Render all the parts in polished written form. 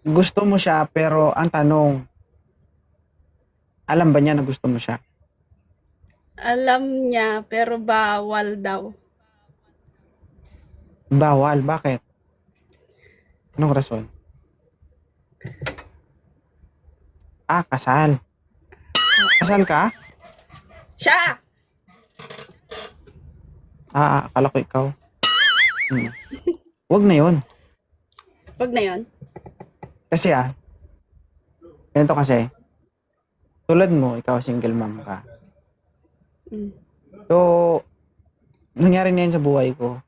gusto mo siya pero ang tanong, alam ba niya na gusto mo siya? Alam niya, pero bawal daw. Bawal, bakit? Anong rason? Kasal. Kasal ka? Siya! Akala ko ikaw. Wag na yun. Wag na yon. Kasi ganito kasi, tulad mo, ikaw single mom ka. Mm. So, nangyari na yun sa buhay ko.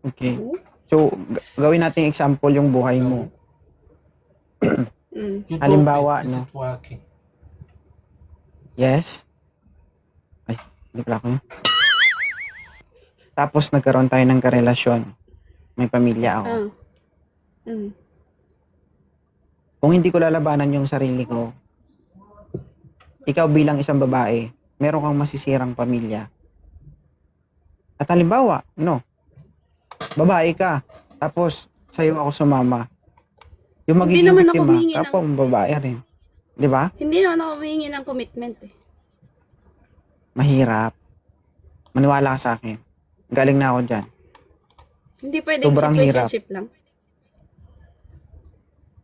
Okay. So, gawin natin example yung buhay mo. Halimbawa, Is no? it working? Yes? Ay, hindi pala ako yun. Tapos, nagkaroon tayo ng karelasyon. May pamilya ako. Kung hindi ko lalabanan yung sarili ko, ikaw bilang isang babae, meron kang masisirang pamilya. At halimbawa, babae ka, tapos sa'yo ako sumama. Yung Hindi magiging naman ako biktima, humingi kapwa mong babae rin. Di ba? Hindi naman ako humingi ng commitment eh. Mahirap. Maniwala ka sa akin. Galing na ako dyan. Hindi pwedeng Sobrang hirap. situationship lang.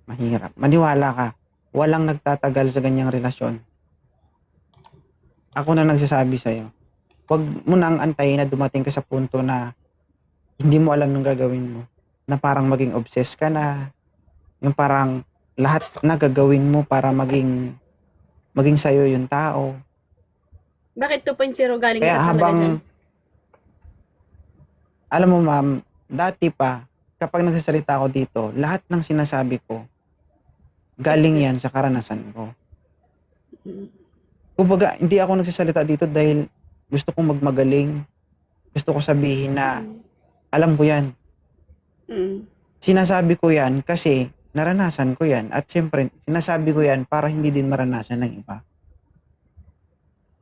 Mahirap. Maniwala ka. Walang nagtatagal sa ganyang relasyon. Ako na nagsasabi sa'yo. Huwag mo nang antayin na dumating ka sa punto na hindi mo alam nung gagawin mo. Na parang maging obsessed ka na. Yung parang lahat na gagawin mo para maging sa'yo yung tao. Bakit 2.0 galing Kaya ka talaga habang, dyan? alam mo ma'am, dati pa, kapag nagsasalita ako dito, lahat ng sinasabi ko, galing yan sa karanasan ko. Kumbaga, hindi ako nagsasalita dito dahil gusto kong magmagaling. Gusto ko sabihin na, alam ko yan. Sinasabi ko yan kasi naranasan ko yan. At siyempre, sinasabi ko yan para hindi din maranasan ng iba.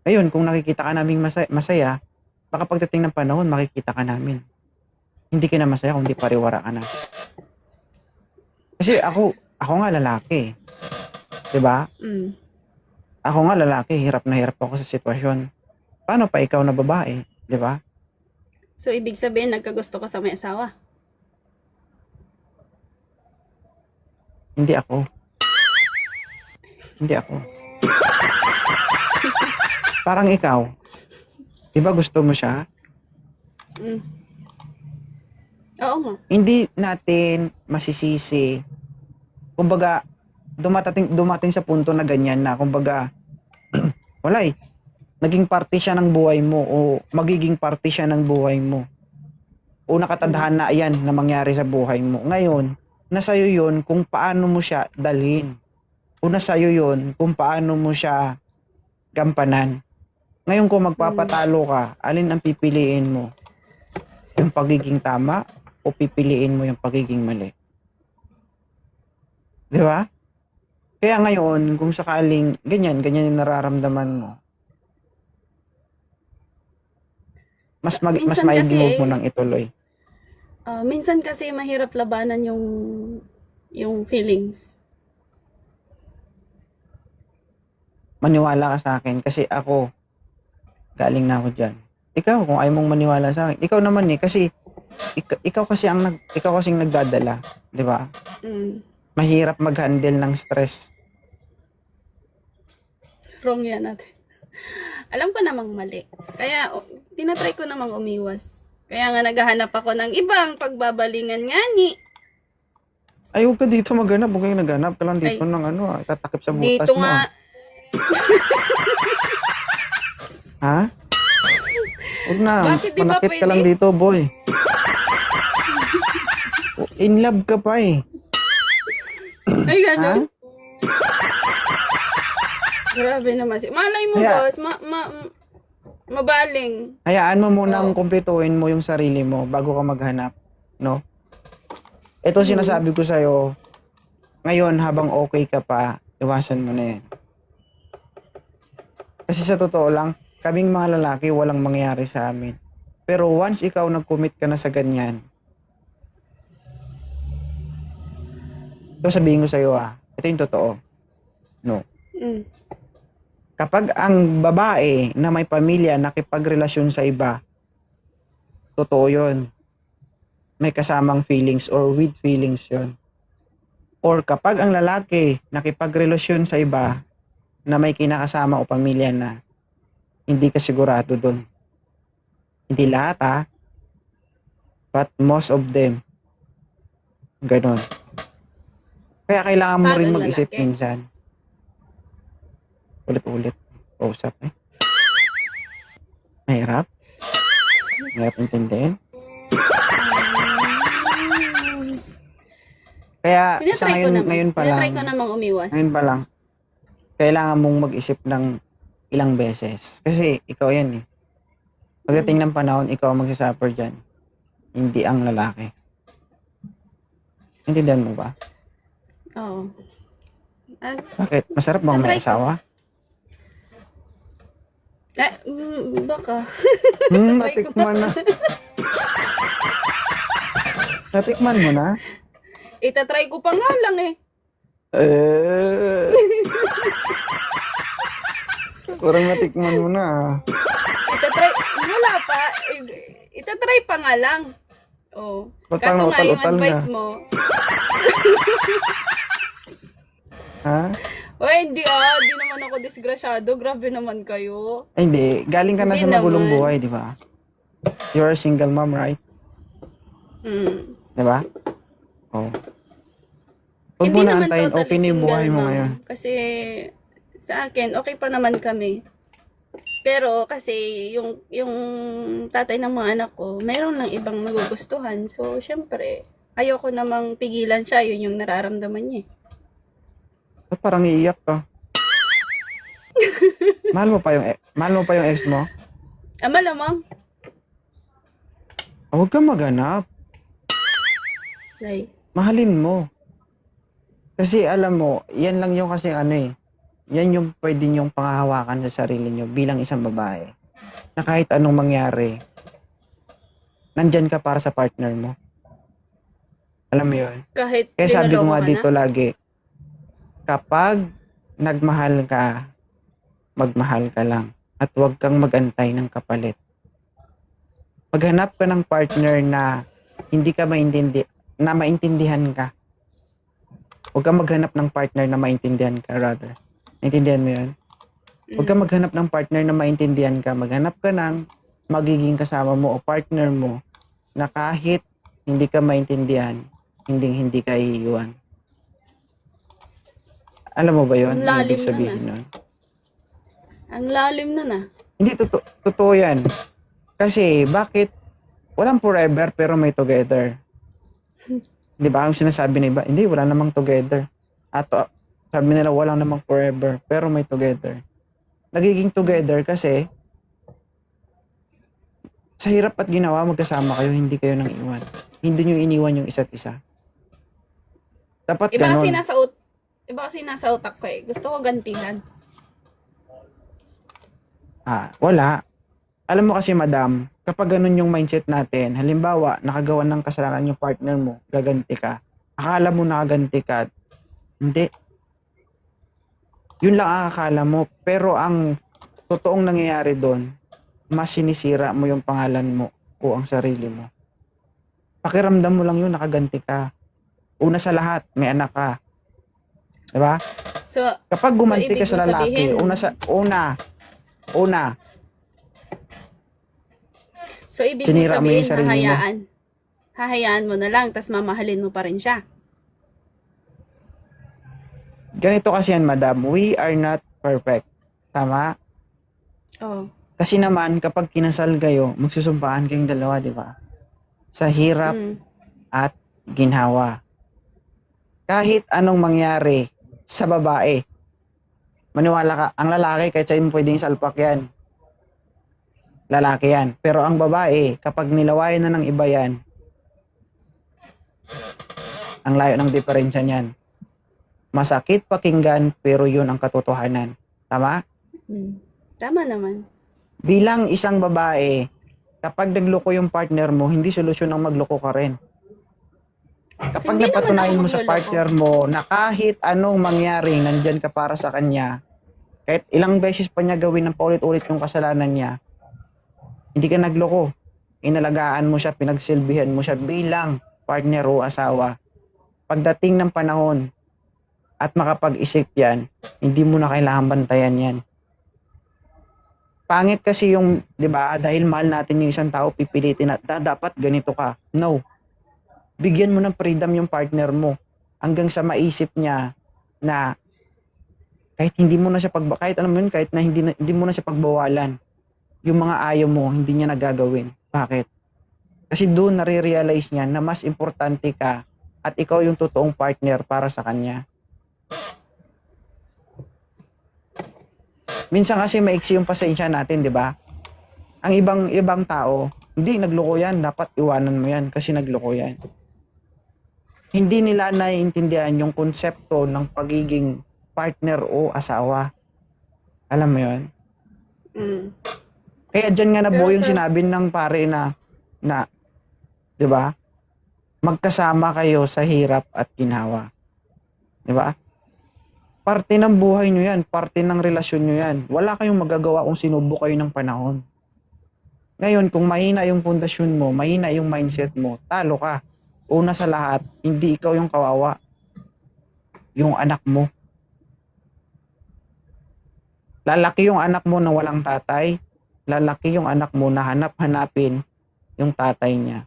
Ngayon, kung nakikita ka naming masaya, baka pagdating ng panahon, makikita ka namin. Hindi ka na masaya kung di pariwara ka na. Kasi ako nga lalaki. Diba? Ako nga lalaki, hirap na hirap ako sa sitwasyon. Paano pa ikaw na babae? Diba? So, ibig sabihin, nagkagusto ka sa may asawa? Hindi ako. Hindi ako. Parang ikaw. Diba gusto mo siya? Oo nga. Hindi natin masisisi. Kumbaga, dumating sa punto na ganyan na, kumbaga, wala naging parte siya ng buhay mo o magiging parte siya ng buhay mo. O nakatadhana yan na mangyari sa buhay mo. Ngayon, nasa'yo yun kung paano mo siya dalhin. O nasa'yo yun kung paano mo siya gampanan. Ngayon kung magpapatalo ka, alin ang pipiliin mo? Yung pagiging tama o pipiliin mo yung pagiging mali? Di ba? Kaya ngayon, kung sakaling ganyan yung nararamdaman mo, mas maigi mo nang ituloy. Minsan kasi mahirap labanan yung feelings. Maniwala ka sa akin kasi ako, galing na ako dyan. Ikaw, kung ayaw mong maniwala sa akin, ikaw naman kasi ikaw kasing nagdadala, di ba? Mahirap mag-handle ng stress. Wrong yan natin. Alam ko namang mali. Kaya, tinatry ko namang umiwas. Kaya nga naghahanap ako ng ibang pagbabalingan nga ni. Ay, huwag ka dito maghanap. Huwag kayong naghanap ka lang dito ng tatakip sa butas dito mo. nga. Ha? Huwag na. Bakit di ba Manakit ka pwede? lang dito, boy. In love ka pa eh. Ay, gano'n. Grabe naman. Malay mo, boss. Mabaling. Hayaan mo munang kumpletuhin mo yung sarili mo bago ka maghanap. No? Ito sinasabi ko sa'yo, ngayon habang okay ka pa, iwasan mo na yan. Kasi sa totoo lang, kaming mga lalaki walang mangyayari sa amin. Pero once ikaw nag-commit ka na sa ganyan, Ito sabihin ko sa'yo ito yung totoo. No. Mm. Kapag ang babae na may pamilya nakipagrelasyon sa iba, totoo yun. May kasamang feelings or with feelings yun. Or kapag ang lalaki nakipagrelasyon sa iba na may kinakasama o pamilya na hindi ka sigurado doon. Hindi lahat but most of them. Ganon. Kaya kailangan mo Pag rin ang mag-isip lalaki. minsan. Ulit-ulit. Usap Mahirap. Mahirap intindihin. Kaya sa Tinatry ko naman. ngayon pa lang. Tinatry ko namang umiwas. Ngayon pa lang. Kailangan mong mag-isip ng ilang beses. Kasi ikaw yan Pagdating ng panahon, ikaw ang magsasuffer dyan. Hindi ang lalaki. Intindihan mo ba? Oo. Bakit? Masarap bang may Tatry ko. asawa? Baka. Natikman na. Natikman mo na? Itatry ko pa nga lang eh. Parang natikman mo na Itatry, wala pa. Itatry pa nga lang. Oh. Ba't Kaso parang nga yung utal-utal advice na? mo, Ha? hindi di naman ako disgrasyado. Grabe naman kayo. Ay, hindi. Galing ka na Hindi sa magulong naman. buhay, di ba? You're a single mom, right? Mm. Di ba? Oh. Huwag mo Hindi na naman antayin, totally okay na yung buhay single, mo ma'am. ngayon. Kasi sa akin, okay pa naman kami. Pero kasi yung tatay ng mga anak ko, mayroon ng ibang nagugustuhan. So, syempre, ayoko namang pigilan siya. Yun yung nararamdaman niya. Ba't parang iiyak ka? mahal mo pa yung ex mo? Malamang. Huwag kang maghanap. Like, Mahalin mo. Kasi alam mo, yan lang yung kasi yan yung pwede nyong pangahawakan sa sarili nyo bilang isang babae. Na kahit anong mangyari, nandyan ka para sa partner mo. Alam mo yun? kahit Kaya sabi ko linuloko nga ka dito na. lagi, kapag nagmahal ka, magmahal ka lang. At huwag kang magantay ng kapalit. Maghanap ka ng partner na hindi ka na maintindihan ka. Huwag kang maghanap ng partner na maintindihan ka, rather. Naintindihan mo yun? Huwag kang maghanap ng partner na maintindihan ka. Maghanap ka ng magiging kasama mo o partner mo na kahit hindi ka maintindihan, hindi ka iiwan. Alam mo ba yun? Ang lalim Ibig sabihin nun. Ang lalim na. Hindi, totoo yan. Kasi, bakit walang forever pero may together? Di ba? Ang sinasabi ng iba, hindi, wala namang together. At sabi nila, wala namang forever pero may together. Nagiging together kasi sa hirap at ginawa, magkasama kayo, hindi kayo nang iwan. Hindi nyo iniwan yung isa't isa. Dapat Iba kasi ganun. nasa utak ko eh. Gusto ko gantihan. Wala. Alam mo kasi, madam, kapag ganun yung mindset natin, halimbawa, nakagawa ng kasalanan yung partner mo, gaganti ka. Akala mo nakaganti ka. Hindi. Yun lang ang akala mo. Pero ang totoong nangyayari doon, mas sinisira mo yung pangalan mo o ang sarili mo. Pakiramdam mo lang yun, nakaganti ka. Una sa lahat, may anak ka. Diba? So, Kapag gumanti ibig ka sa mo lalaki, sabihin- So, ibig mo Sinira mo yung sabihin, sarili mo. hahayaan mo na lang, tas mamahalin mo pa rin siya. ganito kasi yan, madam, we are not perfect. Tama? Oh. Kasi naman, kapag kinasal kayo, magsusumpaan kayong dalawa, di ba? Sa hirap Mm. at ginhawa. Kahit anong mangyari sa babae, maniwala ka, ang lalaki, kahit sa'yo pwedeng salpak yan. Lalaki yan. Pero ang babae, kapag nilawayan na ng iba yan, ang layo ng diferensya niyan. Masakit pakinggan, pero yun ang katotohanan. Tama? Mm. Tama naman. Bilang isang babae, kapag nagloko yung partner mo, hindi solusyon ang magloko ka rin. Kapag Hindi naman ako napatunayan mo sa mangloloko. partner mo na kahit anong mangyari, nandyan ka para sa kanya, kahit ilang beses pa niya gawin ng paulit-ulit yung kasalanan niya, hindi ka nagloko. Inalagaan mo siya, pinagsilbihan mo siya bilang partner o asawa. Pagdating ng panahon at makapag-isip yan, hindi mo na kailangan bantayan yan. Pangit kasi yung, di ba, dahil mahal natin yung isang tao, pipilitin na, dapat ganito ka." No. Bigyan mo ng freedom yung partner mo hanggang sa maisip niya na kahit hindi mo na siya kahit alam mo yun, kahit na hindi mo na siya pagbawalan, yung mga ayaw mo, hindi niya nagagawin. Bakit? Kasi doon nare-realize niya na mas importante ka at ikaw yung totoong partner para sa kanya. Minsan kasi maiksi yung pasensya natin, di ba? Ang ibang tao, hindi, nagloko yan, dapat iwanan mo yan kasi nagloko yan. Hindi nila naiintindihan yung konsepto ng pagiging partner o asawa. Alam mo yun? Mm. Kaya dyan nga nabuo Pero yung sa- sinabi ng pare na, di ba? Magkasama kayo sa hirap at ginhawa. Di ba? Parte ng buhay nyo yan. Parte ng relasyon nyo yan. Wala kayong magagawa kung sinubo kayo ng panahon. Ngayon, kung mahina yung pundasyon mo, mahina yung mindset mo, talo ka. Una sa lahat, hindi ikaw yung kawawa. Yung anak mo. Lalaki yung anak mo na walang tatay. Lalaki yung anak mo na hanap-hanapin yung tatay niya.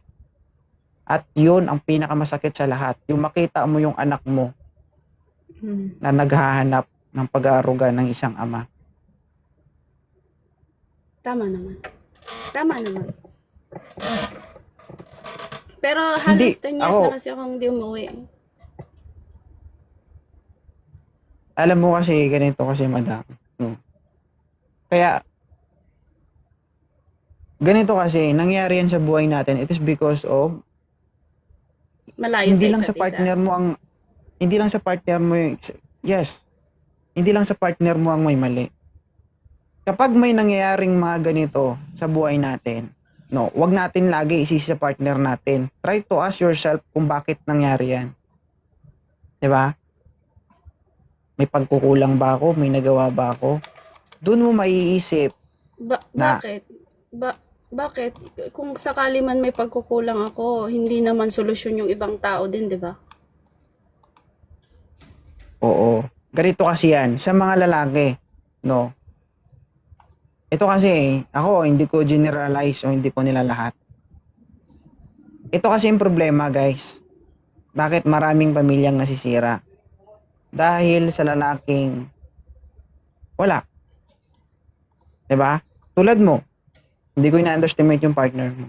At yun ang pinakamasakit sa lahat. Yung makita mo yung anak mo Mm. na naghahanap ng pag-aaruga ng isang ama. Tama naman. Tama naman. Pero Hindi, halos 10 years ako- na kasi akong hindi umuwi. Alam mo kasi, ganito kasi madam. No? Kaya, ganito kasi, nangyari yan sa buhay natin. It is because of, Malayo hindi sa lang isa't sa partner mo ang, hindi lang sa partner mo yung, yes, hindi lang sa partner mo ang may mali. Kapag may nangyayaring mga ganito sa buhay natin, no, wag natin lagi isisi sa partner natin. Try to ask yourself kung bakit nangyari yan. 'Di ba? May pagkukulang ba ako? May nagawa ba ako? Doon mo maiisip na, Bakit? Bakit? Kung sakali man may pagkukulang ako, hindi naman solusyon yung ibang tao din, di ba? oo, ganito kasi yan. Sa mga lalaki, no? Ito kasi, ako, hindi ko generalize o hindi ko nila lahat. Ito kasi yung problema, guys. Bakit maraming pamilyang nasisira? Dahil sa lalaking wala. 'Di ba? Tulad mo, hindi ko ina-underestimate yung partner mo.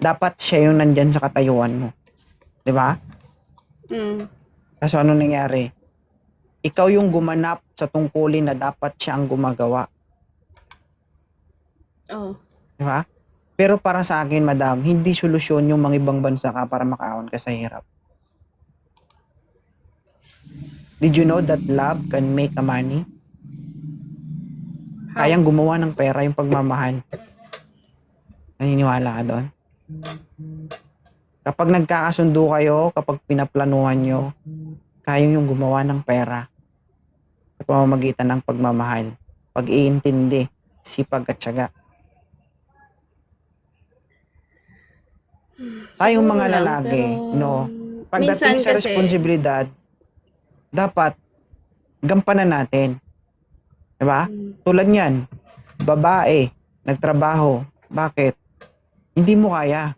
Dapat siya yung nandyan sa katayuan mo. 'Di ba? Mm. Kaso ano nangyari? Ikaw yung gumanap sa tungkulin na dapat siya ang gumagawa. Oh. 'Di ba? Pero para sa akin, madam, hindi solusyon yung mangibang bansa ka para makaahon ka sa hirap. Did you know that love can make a money? How? Kayang gumawa ng pera yung pagmamahal. Naniniwala ka doon? Kapag nagkakasundo kayo, kapag pinaplanuhan nyo, kayang yung gumawa ng pera sa pamamagitan ng pagmamahal, pag-iintindi, sipag at tiyaga. Tayong Siguro mga lang, lalaki, pero no, minsan pagdating sa kasi, responsibilidad, dapat gampanan natin. Diba? Tulad niyan, babae, nagtrabaho. Bakit? Hindi mo kaya.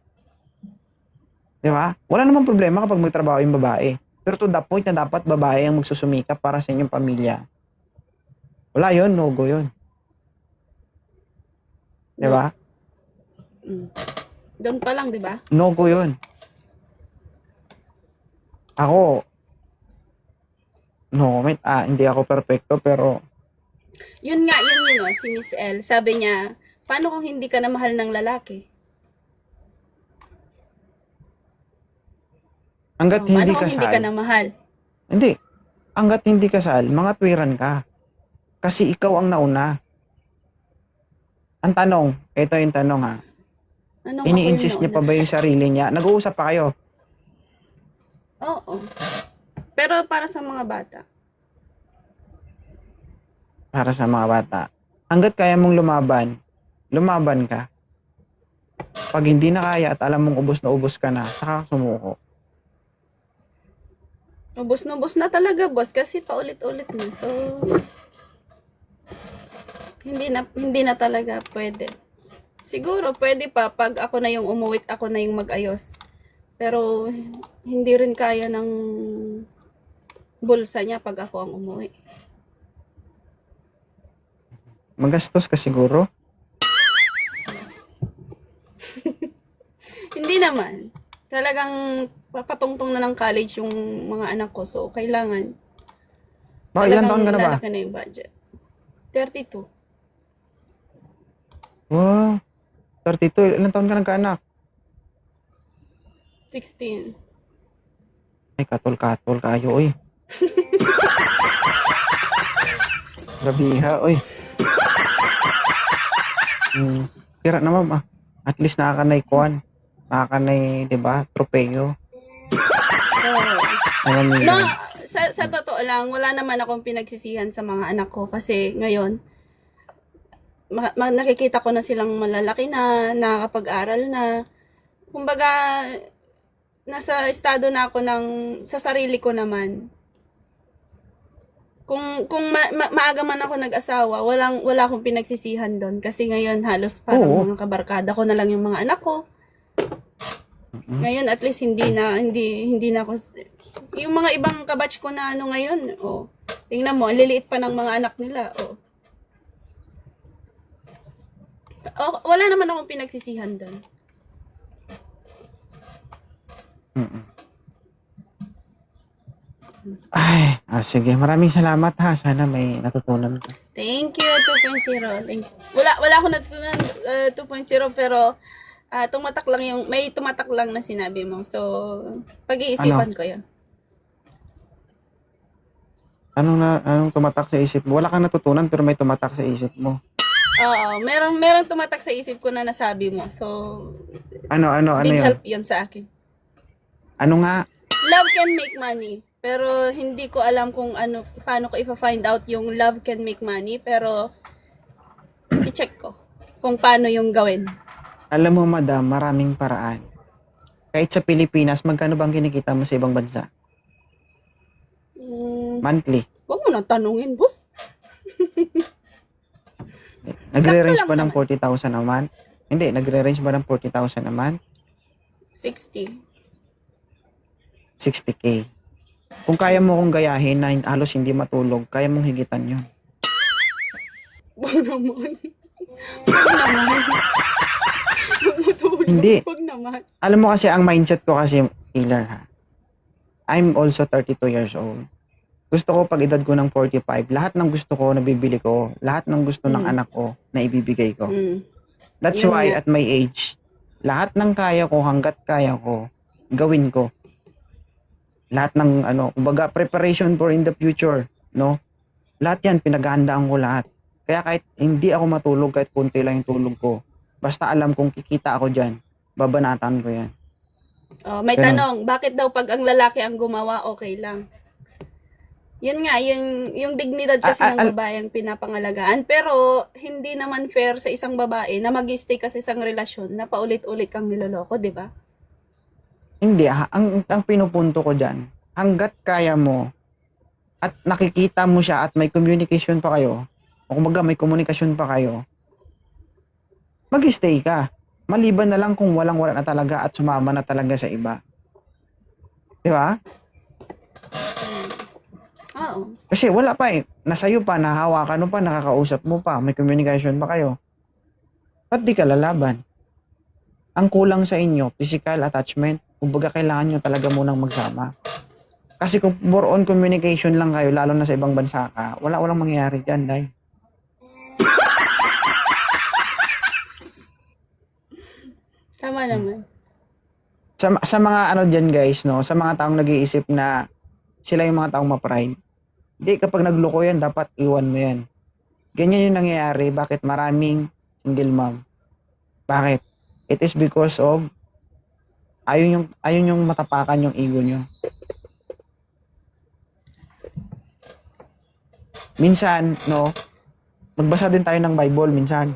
Diba? Wala namang problema kapag magtrabaho yung babae. Pero to the point na dapat babae ang magsusumikap para sa inyong pamilya. Wala yun, no-go yun. Diba? Doon pa lang, di ba? No-go yun. Ako, no comment, hindi ako perfecto, pero Yun nga, yun, oh, si Miss L. Sabi niya, paano kung hindi ka na mahal ng lalaki? hanggat Paano hindi kung hindi ka kasal, na mahal? hindi, hanggat hindi kasal, mga twiran ka. Kasi ikaw ang nauna. Ang tanong, ito yung tanong ha, Anong ako yung ini-insist niya pa nauna? ba yung sarili niya? Nag-uusap pa kayo? Oo. Pero para sa mga bata. para sa mga bata. Hanggat kaya mong lumaban ka. Pag hindi na kaya at alam mong ubos na ubos ka na, saka ka sumuko. Ubos na talaga, boss, kasi paulit-ulit na. So, hindi na talaga pwede. Siguro, pwede pa pag ako na yung umuwi, ako na yung mag-ayos. Pero, hindi rin kaya ng bulsa niya pag ako ang umuwi. Magastos ka siguro. Hindi naman. Talagang papatungtong na ng college yung mga anak ko. So, kailangan. Baka ilang taon ka na ba? Lalaki na yung budget. 32. Wow. 32. Ilang taon ka nagkaanak? 16. Ay, katol-katol kayo, oy. Grabiha, oy. Tira na, ma'am, ah. At least nakakanay kuwan. Nakakanay, di ba? Tropeo. Oh. No, sa totoo lang, wala naman akong pinagsisihan sa mga anak ko kasi ngayon, nakikita ko na silang malalaki na, nakakapag-aral na. Kumbaga, nasa estado na ako sa sarili ko naman. Kung maaga man ako nag-asawa, wala akong pinagsisihan doon kasi ngayon halos parang Oo. mga kabarkada ko na lang yung mga anak ko. Ngayon at least hindi na ako yung mga ibang kabatch ko na ano ngayon, oh. Tingnan mo, ang liliit pa ng mga anak nila, oh. Oh, wala naman akong pinagsisihan doon. Ay, sige. Maraming salamat, ha. Sana may natutunan ka. Thank you, 2.0. Thank you. Wala ako natutunan 2.0 pero may tumatak lang na sinabi mo. So, pag-iisipan ko 'yun. Anong tumatak sa isip mo? Wala kang natutunan pero may tumatak sa isip mo. Oo, merong tumatak sa isip ko na nasabi mo. So, Ano big yun? help 'yun sa akin. Ano nga? Love can make money. Pero hindi ko alam kung paano ko i-find out yung love can make money. Pero, i-check ko kung paano yung gawin. Alam mo, madam, maraming paraan. Kahit sa Pilipinas, magkano bang kinikita mo sa ibang bansa? Monthly. Huwag mo na tanungin, boss. Nagre-range Sakto ba lang ng 40,000 a month? Hindi, nagre-range ba ng 40,000 a month? 60. 60K. Kung kaya mo kong gayahin na halos hindi matulog, kaya mong higitan yun. Wag naman. Wag naman. Huwag mo tulog. Hindi. Wag naman. Alam mo kasi, ang mindset ko kasi, killer, ha? I'm also 32 years old. Gusto ko pag edad ko ng 45, lahat ng gusto ko nabibili ko, lahat ng gusto ng anak ko na ibibigay ko. That's Yun why nga. at my age, lahat ng kaya ko hanggat kaya ko, gawin ko. Lahat ng kumbaga preparation for in the future, no? Lahat 'yan pinaghahandaan ko lahat. Kaya kahit hindi ako matulog, kahit konti lang yung tulog ko, basta alam kong kikita ako diyan, babanatan ko 'yan. Oh, may Ganun. tanong, bakit daw pag ang lalaki ang gumawa, okay lang? Yun nga, yung dignidad kasi ng babae ang pinapangalagaan. Pero, hindi naman fair sa isang babae na mag-stay kasi sa isang relasyon na paulit-ulit kang niloloko, di ba? Hindi, ang pinupunto ko diyan, hanggat kaya mo at nakikita mo siya at may communication pa kayo, o kumbaga may komunikasyon pa kayo, mag-stay ka. Maliban na lang kung walang-wala na talaga at sumama na talaga sa iba. Di ba? Oo. Kasi wala pa eh. Nasa'yo pa, nahawakan mo pa, nakakausap mo pa, may communication pa kayo. Ba't di ka lalaban? Ang kulang sa inyo, physical attachment, kumbaga kailangan nyo talaga munang magsama. Kasi kung more on communication lang kayo, lalo na sa ibang bansa ka, walang mangyayari dyan, dahil. Tama naman. Sa mga dyan guys, no, sa mga taong nag-iisip na sila yung mga taong ma-pride, di kapag nagloko yan, dapat iwan mo yan. Ganyan yung nangyayari, bakit maraming single mom. Bakit? It is because of ayun yung matapakan yung ego nyo. minsan, no, magbasa din tayo ng Bible minsan.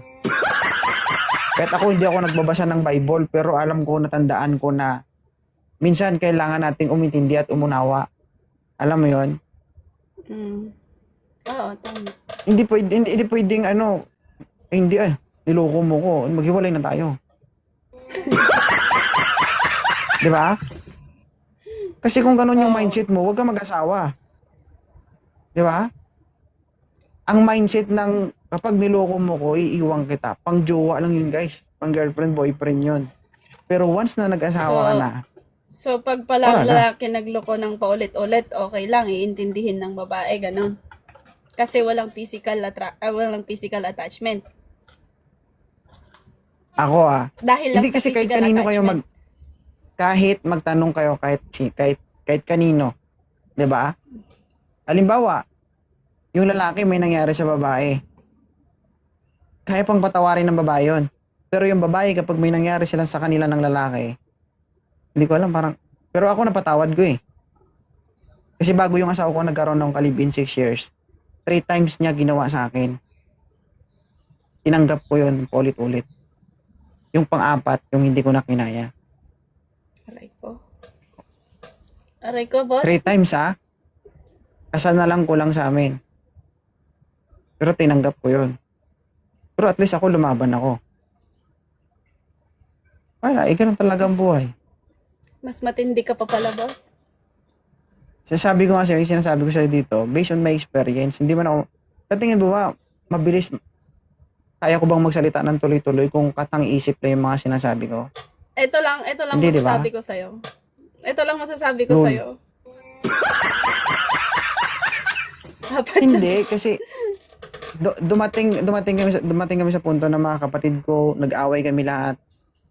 Kahit ako hindi ako nagbabasa ng Bible, pero alam ko, natandaan ko na minsan kailangan nating umintindi at umunawa. Alam mo yon? Oo, tama. Hindi pwedeng ano, hindi niloko mo ko, maghiwalay na tayo. Di ba? Kasi kung ganun yung mindset mo, huwag ka mag-asawa. Di ba? Ang mindset ng kapag niloko mo ko, iiwan kita. Pang jowa lang yun, guys. Pang girlfriend, boyfriend yun. Pero once na nag-asawa ka na, So, pag pala wala na. lalaki nagloko ng paulit-ulit, okay lang, iintindihin ng babae, ganon. Kasi walang physical attachment. Ako Dahil lang hindi sa kasi kahit physical kanino kayo attachment. kahit magtanong kayo kahit kanino, 'di ba? Halimbawa, yung lalaki may nangyari sa babae. Kaya pang patawarin ng babae 'yon. Pero yung babae kapag may nangyari sila sa kanila ng lalaki, hindi ko alam parang pero ako napatawad ko eh. Kasi bago yung asawa ko nagkaroon ng kalibin 6 years, 3 times niya ginawa sa akin. Tinanggap ko 'yon ulit-ulit. Yung pang-apat, yung hindi ko na kinaya. Aray ko, boss. 3 times kasal na lang kulang sa amin. Pero tinanggap ko yun. Pero at least ako lumaban ako. Wala, ganun talaga ang buhay. Mas matindi ka pa pala, boss. Sinasabi ko nga sa'yo, yung sinasabi ko sa'yo dito, based on my experience, hindi man ako, sa tingin mo ba, mabilis, kaya ko bang magsalita ng tuloy-tuloy kung katang isip lang yung mga sinasabi ko? Ito lang Hindi, masasabi diba? ko sa'yo. Ito lang masasabi ko Rule. sa'yo. Dapat Hindi, kasi dumating kami sa punto na mga kapatid ko, nag-away kami lahat,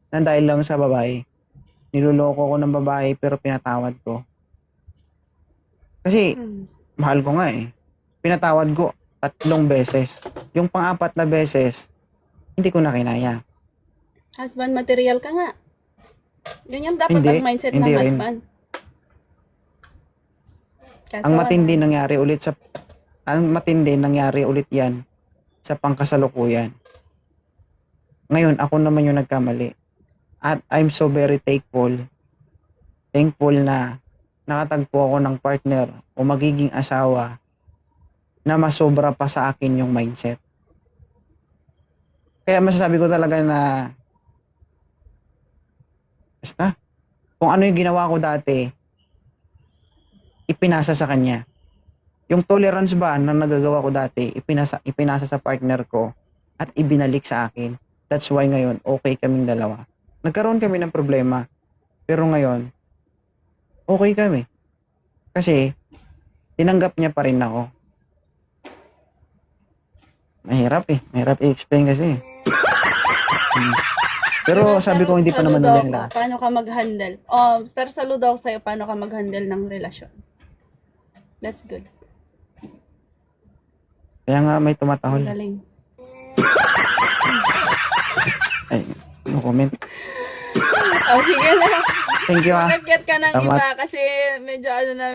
nang dahil lang sa babae. Niloloko ko ng babae pero pinatawad ko. Kasi, mahal ko nga eh. Pinatawad ko 3 beses. Yung pang-4 na beses, hindi ko na kinaya. husband material ka nga. Ganyan dapat Hindi, ang mindset hindi ng rin. husband. Kaso Ang matindi wala. nangyari ulit yan sa pangkasalukuyan. Ngayon, ako naman yung nagkamali. At I'm so very thankful na nakatagpo ako ng partner o magiging asawa na masobra pa sa akin yung mindset. Kaya masasabi ko talaga na basta, kung ano yung ginawa ko dati, ipinasa sa kanya. Yung tolerance ba na nagagawa ko dati, ipinasa sa partner ko at ibinalik sa akin. That's why ngayon, okay kaming dalawa. Nagkaroon kami ng problema, pero ngayon, okay kami. Kasi, tinanggap niya pa rin ako. Mahirap i-explain kasi. Pero sabi ko, hindi pa naman saludo nila ako, lahat. paano ka mag-handle? Pero saludo ako sa'yo, paano ka mag-handle ng relasyon. That's good. Kaya nga may tumatahol. Galing. Ay, no comment. Sige na. Thank you Mag-get ka ng Tama. iba kasi medyo ano na